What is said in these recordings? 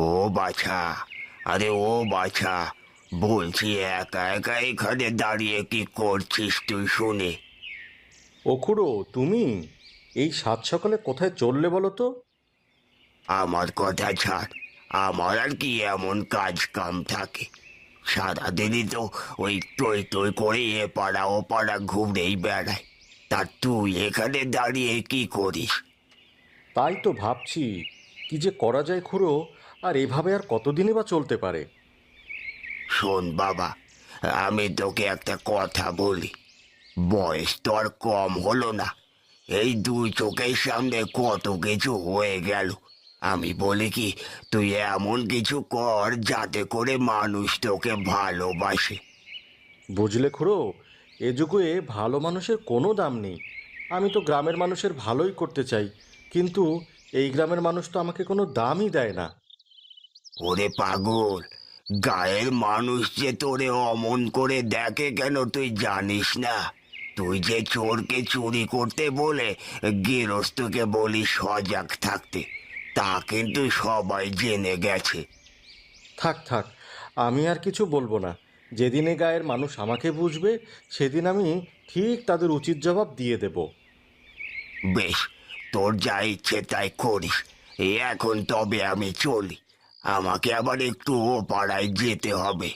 ও বাছা, আরে ও বাছা, বলছি একা একা এখানে দাঁড়িয়ে কি করছিস তুই শুনে? ও খুড়ো, তুমি এই সাত সকালে কোথায় চললে বলো তো? আমার কথা ছাড়, আমার আর কি এমন কাজ কাম থাকে? সারাদিনই তো ওই টই টই করে এ পাড়া ও পাড়া ঘুরেই বেড়ায়। তা তুই এখানে দাঁড়িয়ে কি করিস? তাই তো ভাবছি কি যে করা যায় খুড়ো। আর এভাবে আর কতদিনই বা চলতে পারে? শোন বাবা, আমি তোকে একটা কথা বলি। বয়স তো আর কম হলো না, এই দুই চোখের সামনে কত কিছু হয়ে গেল। আমি বলি কি, তুই এমন কিছু কর যাতে করে মানুষ তোকে ভালোবাসে। বুঝলে খুড়ো, এ যুগে ভালো মানুষের কোনো দাম নেই। আমি তো গ্রামের মানুষের ভালোই করতে চাই, কিন্তু এই গ্রামের মানুষ তো আমাকে কোনো দামই দেয় না। ওরে পাগল, গায়ের মানুষ যে তোরে অমন করে দেখে কেন তুই জানিস না? তুই যে চোরকে চুরি করতে বলে গৃহস্থকে বলি সজাগ থাকতে, তা কিন্তু সবাই জেনে গেছে। থাক থাক, আমি আর কিছু বলবো না। যেদিনে গায়ের মানুষ আমাকে বুঝবে, সেদিন আমি ঠিক তাদের উচিত জবাব দিয়ে দেব। বেশ, তোর যা ইচ্ছে তাই করিস। এখন তবে আমি চলি, আমাকে আবার একটু ও পাড়ায় যেতে হবে।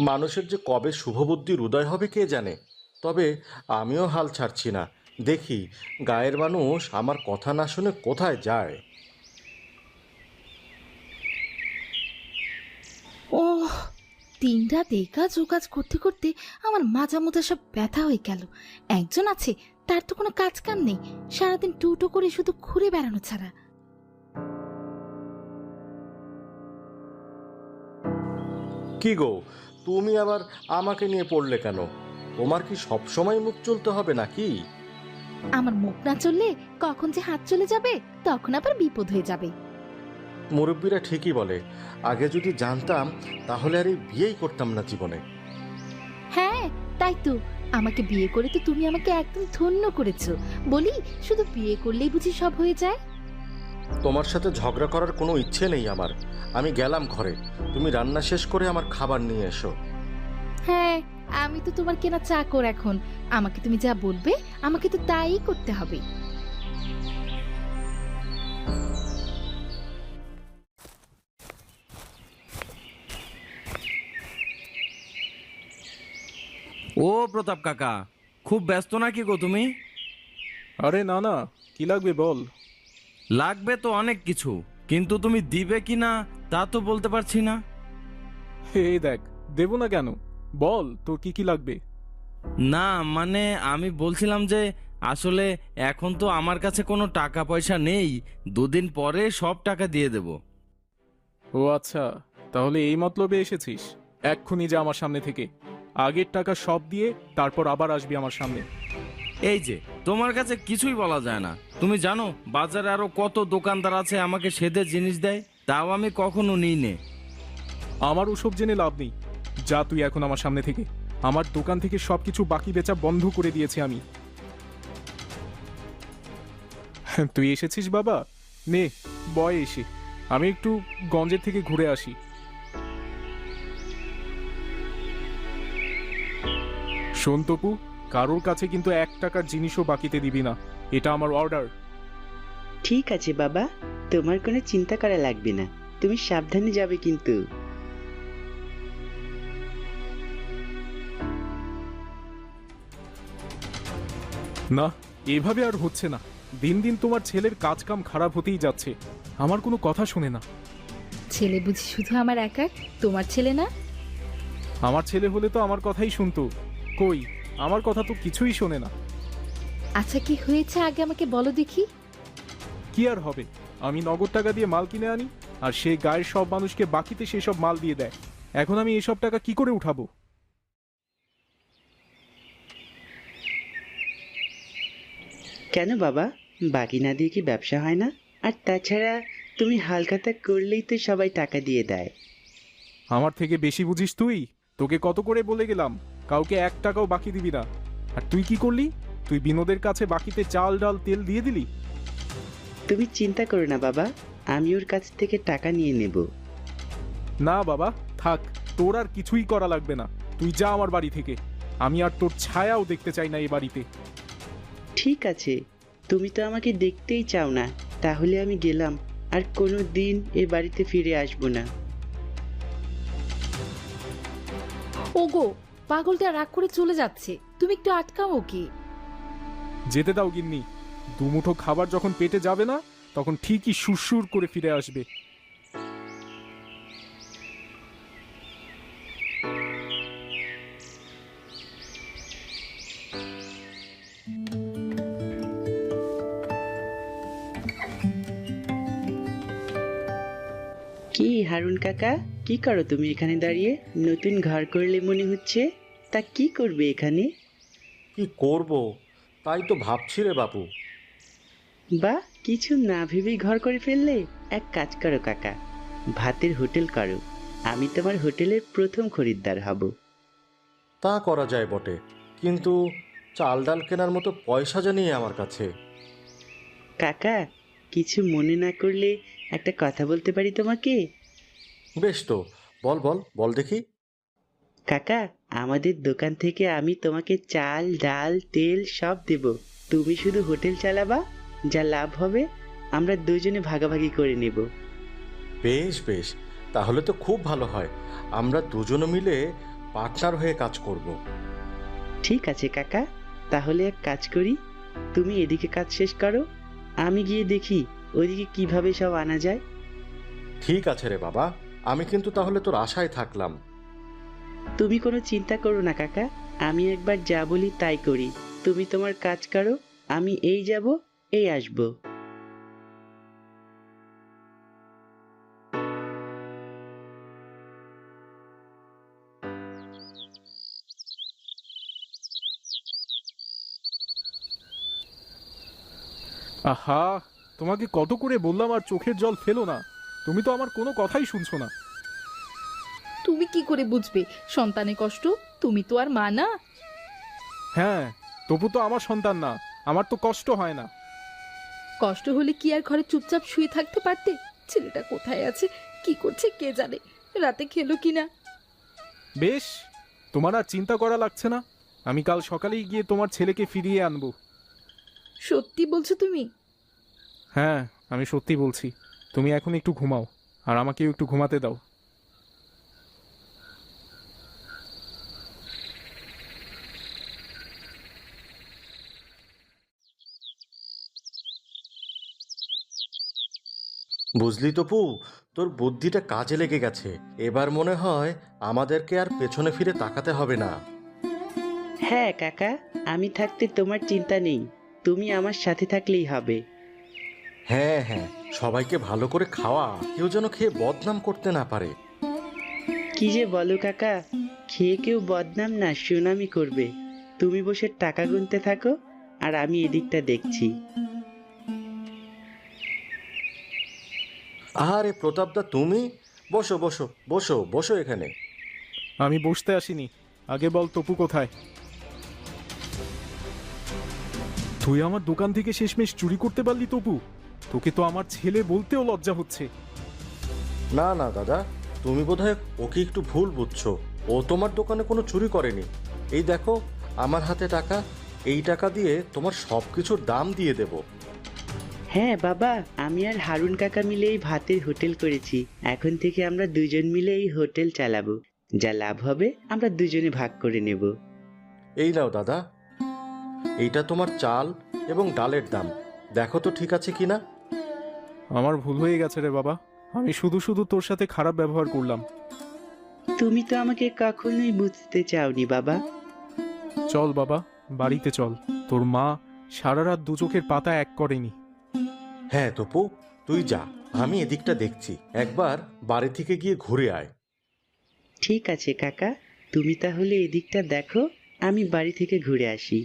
মানুষের যে কবে শুভবুদ্ধির উদয় হবে কে জানে। তবে আমিও হাল ছাড়ছি না। দেখি গায়ের মানুষ আমার কথা না শুনে কোথায় যায়। ওহ, দিনরাত এই কাজ ও কাজ করতে করতে আমার মাজা মোজা সব ব্যথা হয়ে গেল। একজন আছে, তার তো কোনো কাজ কাম নেই, সারাদিন টুটো করে শুধু ঘুরে বেড়ানো ছাড়া। কি গো, তুমি আবার আমাকে নিয়ে পড়লে কেন? তোমার কি সব সময় মুখ চলতে হবে নাকি? আমার মুখ না চললে কখন যে হাত চলে যাবে, তখন আবার বিপদ হয়ে যাবে। মুরব্বীরা ঠিকই বলে, আগে যদি জানতাম তাহলে আর এই বিয়েই করতাম না জীবনে। হ্যাঁ, তাই তো। আমাকে বিয়ে করে তো তুমি আমাকে একদম ধন্য করেছো। বলি, শুধু বিয়ে করলেই বুঝি সব হয়ে যায়? তোমার সাথে ঝগড়া করার কোনো ইচ্ছে নেই আমার। আমি গেলাম ঘরে, তুমি রান্না শেষ করে আমার খাবার নিয়ে এসো। হ্যাঁ, আমি তো তোমার কেনা চাকর এখন। আমাকে তুমি যা বলবে আমাকে তো তাই করতে হবে। ও প্রতাপ কাকা, খুব ব্যস্ত নাকি গো তুমি? আরে না না, কি লাগবে বল। লাগবে তো অনেক কিছু, কিন্তু তুমি দিবে কি না তা তো বলতে পারছি না। এই দেখ, দেবো না কেন? বল তোর কি কি লাগবে। না মানে আমি বলছিলাম যে আসলে এখন তো আমার কাছে কোনো টাকা পয়সা নেই, দুদিন পরে সব টাকা দিয়ে দেব। ও আচ্ছা, তাহলে এই মতলবে এসেছিস? এক্ষুনি যা আমার সামনে থেকে। আগের টাকা সব দিয়ে তারপর আবার আসবি আমার সামনে। এই যে, তোমার কাছে কিছুই বলা যায় না। তুমি জানো বাজারে আরো কত দোকানদার আছে আমাকে সেদের জিনিস দেয়, তাও আমি কখনো নিই নে। আমার ওসব জেনে লাভ নেই। যা তুই এখন আমার সামনে থেকে। আমার দোকান থেকে সবকিছু বাকি বেচা বন্ধ করে দিয়েছি আমি। তুই এসেছিস বাবা? নে, বয় এসে। আমি একটু গঞ্জের থেকে ঘুরে আসি। শোন তপু, কারোর কাছে কিন্তু 1 টাকার জিনিসও বাকিতে দিবি না। এটা আমার অর্ডার। ঠিক আছে বাবা, তোমার কোনো চিন্তা করা লাগবে না। তুমি সাবধানে যাবে কিন্তু। না, এভাবে আর হচ্ছে না। দিন দিন তোমার ছেলের কাজ কাম খারাপ হতেই যাচ্ছে। আমার কোনো কথা শুনে না। ছেলে বুঝি শুধু আমার একা? তোমার ছেলে না? আমার ছেলে হলে তো আমার কথাই শুনতো। কই, আমার কথা তো কিছুই শোনে না। আচ্ছা, কি হয়েছে আগে আমাকে বলো দেখি। কি আর হবে, আমি নগদ টাকা দিয়ে মাল কিনে আনি, আর সে গায়ের সব মানুষকে বাকিতে সেসব মাল দিয়ে দেয়। এখন আমি এসব টাকা কি করে উঠাবো? কেন বাবা, বাকি না দিয়ে কি ব্যবসা হয় না? আর তাছাড়া তুমি হালখাতা করলেই তো সবাই টাকা দিয়ে দেয়। আমার থেকে বেশি বুঝিস তুই? তোকে কত করে বলে গেলাম কাউকে 1 টাকাও বাকি দিবি না। আর তুই কি করলি? তুই বিনোদের কাছে বাকিতে চাল ডাল তেল দিয়ে দিলি? তুমি চিন্তা করো না বাবা, আমি ওর কাছ থেকে টাকা নিয়ে নেব। না বাবা, থাক, তোর আর কিছুই করা লাগবে না। তুই যা আমার বাড়ি থেকে। আমি আর তোর ছায়াও দেখতে চাই না এই বাড়িতে। ঠিক আছে, তুমি তো আমাকে দেখতেই চাও না, তাহলে আমি গেলাম, আর কোনো দিন এ বাড়িতে ফিরে আসবো না। ওগো, পাগলটা রাগ করে চলে যাচ্ছে, তুমি একটু আটকাও ওকে। যেতে দাও গিন্নি। দুমুঠো খাবার যখন পেটে যাবে না, তখন ঠিকই সুরসুর করে ফিরে আসবে। কি হারুন কাকা, কি করো তুমি এখানে দাঁড়িয়ে? নতুন ঘর করলে মনে হচ্ছে, তা কি করবে এখানে? কি করব তাই তো ভাবছি রে বাপু। বা কিছু না ভেবেই ঘর করে ফেললে। এক কাজ করো কাকা, ভাতের হোটেল করো, আমি তোমার হোটেলের প্রথম খরিদ্দার হব। তা করা যায় বটে, কিন্তু চাল ডাল কেনার মতো পয়সা জানি আমার কাছে। কাকা, কিছু মনে না করলে একটা কথা বলতে পারি তোমাকে? বেশ তো, বল বল বল দেখি। কাকা, আমাদের দোকান থেকে আমি তোমাকে চাল ডাল তেল সব দেব, তুমি শুধু হোটেল চালাবা, যা লাভ হবে আমরা দুজনে ভাগাভাগি করে নেব। বেশ বেশ, তাহলে তো খুব ভালো হয়। আমরা দুজনে মিলে পার্টনার হয়ে কাজ করব। ঠিক আছে কাকা, তাহলে এক কাজ করি, তুমি এদিকে কাজ শেষ করো, আমি গিয়ে দেখি ওইদিকে কিভাবে সব আনা যায়। ঠিক আছে রে বাবা, আমি কিন্তু তাহলে তোর আশায় থাকলাম। তুমি কোনো চিন্তা করো না কাকা, আমি একবার যা বলি তাই করি, তুমি তোমার কাজ করো, আমি এই যাব এই আসবো। আহা, তোমাকে কত করে বললাম আর চোখের জল ফেলো না। তুমি তো আমার কোনো কথাই শুনছো না। তুমি কি করে বুঝবে সন্তানের কষ্ট? তুমি তো আর মা না। হ্যাঁ, তবু তো আমার সন্তান না, আমার তো কষ্ট হয় না। কষ্ট হলে কি আর ঘরে চুপচাপ শুয়ে থাকতে পারতে? ছেলেটা কোথায় আছে, কি করছে কে জানে, রাতে খেলো কিনা। বেশ, তোমার আর চিন্তা করা লাগছে না। আমি কাল সকালেই গিয়ে তোমার ছেলেকে ফিরিয়ে আনবো। সত্যি বলছো তুমি? হ্যাঁ, আমি সত্যি বলছি। তুমি এখন একটু ঘুমাও, আর আমাকেও একটু ঘুমাতে দাও। বুঝলি তপু, তোর বুদ্ধিটা কাজে লেগে গেছে। এবার মনে হয় আমাদেরকে আর পেছনে ফিরে তাকাতে হবে না। হ্যাঁ কাকা, আমি থাকতে তোমার চিন্তা নেই, তুমি আমার সাথে থাকলেই হবে। হ্যাঁ হ্যাঁ, সবাইকে ভালো করে খাওয়া, কেউ যেন খেয়ে বদনাম করতে না পারে। কি যে বলো কাকা, খেয়ে কেউ বদনাম না সুনামি করবে। তুমি বসে টাকা গুনতে থাকো, আর আমি এদিকটা দেখছি। আরে প্রতাপদা, তুমি বসো বসো বসো বসো এখানে। আমি বসতে আসিনি, আগে বল তপু কোথায়? তুই আমার দোকান থেকে শেষমেশ চুরি করতে পারলি তপু? তোকে তো আমার ছেলে বলতেও লজ্জা হচ্ছে। না না দাদা, তুমি বোধহয় ওকে একটু ভুল বুঝছো। ও তোমার দোকানে কোনো চুরি করেনি। এই দেখো, আমার হাতে টাকা, এই টাকা দিয়ে তোমার সব কিছুর দাম দিয়ে দেব। হ্যাঁ বাবা, আমি আর হারুন কাকা মিলে এই ভাতের হোটেল করেছি, এখন থেকে আমরা দুজন মিলে এই হোটেল চালাবো, যা লাভ হবে আমরা দুজনে ভাগ করে নেব। এই নাও দাদা, এইটা তোমার চাল এবং ডালের দাম, দেখো তো ঠিক আছে কিনা। আমার ভুল হয়ে গেছে রে বাবা, আমি শুধু শুধু তোর সাথে খারাপ ব্যবহার করলাম। তুমি তো আমাকে কখনোই বুঝতে চাওনি বাবা। চল বাবা, বাড়িতে চল। তোর মা সারা রাত দু চোখের পাতা এক করেনি। হ্যাঁ তপু, তুই যা, আমি এদিকটা দেখছি, একবার বাড়ি থেকে গিয়ে ঘুরে আয়। ঠিক আছে কাকা, তুমি তাহলে এদিকটা দেখো, আমি বাড়ি থেকে ঘুরে আসি।